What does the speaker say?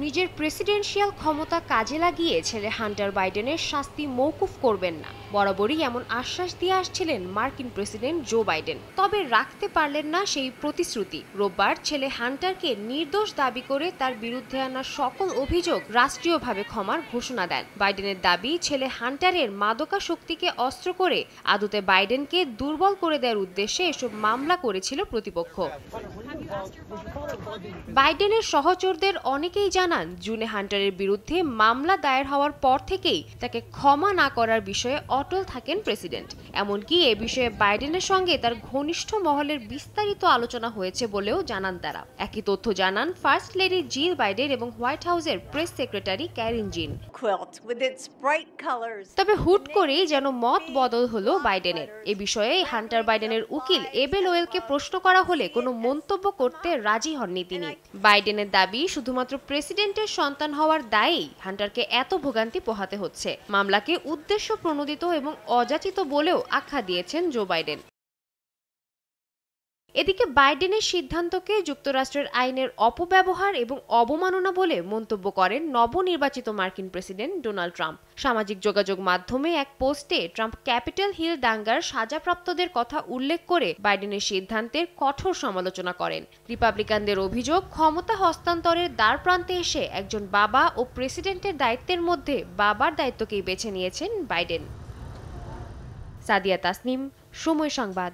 নিজের প্রেসিডেন্সিয়াল ক্ষমতা কাজে লাগিয়ে ছেলে হান্টার বাইডেনের শাস্তি মওকুফ করবেন না বরাবরই এমন আশ্বাস দিয়ে আসছিলেন মার্কিন প্রেসিডেন্ট জো বাইডেন। তবে রাখতে পারলেন না সেই প্রতিশ্রুতি। রোববার ছেলে হান্টারকে নির্দোষ দাবি করে তার বিরুদ্ধে আনা সকল অভিযোগ রাষ্ট্রীয়ভাবে ক্ষমার ঘোষণা দেন। বাইডেনের দাবি, ছেলে হান্টারের মাদকাসক্তিকে অস্ত্র করে আদতে বাইডেনকে দুর্বল করে দেওয়ার উদ্দেশ্যে এসব মামলা করেছিল প্রতিপক্ষ। বাইডেনের সহচরদের অনেকেই জানান, জুনে হান্টারের বিরুদ্ধে মামলা দায়ের হওয়ার পর থেকেই তাকে ক্ষমা না করার বিষয়ে অটল থাকেন প্রেসিডেন্ট। এমনকি এ বিষয়ে বাইডেনের সঙ্গে তার ঘনিষ্ঠ মহলের বিস্তারিত আলোচনা হয়েছে বলেও জানান তারা। একই তথ্য জানান ফার্স্ট লেডি জিল বাইডেন এবং হোয়াইট হাউসের প্রেস সেক্রেটারি ক্যারিন জিন। তবে হুট করেই যেন মত বদল হলো বাইডেনের। এ বিষয়ে হান্টার বাইডেনের উকিল এবেল ওয়েলকে প্রশ্ন করা হলে কোনো মন্তব্য করতে রাজি হননি তিনি। বাইডেনের দাবি, শুধুমাত্র প্রেসিডেন্টের সন্তান হওয়ার দায়েই হান্টারকে এত ভোগান্তি পোহাতে হচ্ছে। মামলাকে উদ্দেশ্য প্রণোদিত এবং অযাচিত বলেও আখ্যা দিয়েছেন জো বাইডেন। এদিকে বাইডেনের সিদ্ধান্তকে যুক্তরাষ্ট্রের আইনের অপব্যবহার এবং অবমাননা বলে মন্তব্য করেন নবনির্বাচিত মার্কিন প্রেসিডেন্ট ডোনাল্ড ট্রাম্প। সামাজিক যোগাযোগ মাধ্যমে এক পোস্টে ট্রাম্প ক্যাপিটাল হিল দাঙ্গার সাজাপ্রাপ্তদের কথা উল্লেখ করে বাইডেনের সিদ্ধান্তের কঠোর সমালোচনা করেন। রিপাবলিকানদের অভিযোগ, ক্ষমতা হস্তান্তরের দ্বারপ্রান্তে এসে একজন বাবা ও প্রেসিডেন্টের দায়িত্বের মধ্যে বাবার দায়িত্বকেই বেছে নিয়েছেন বাইডেন। সাদিয়া তাসনিম, সময় সংবাদ।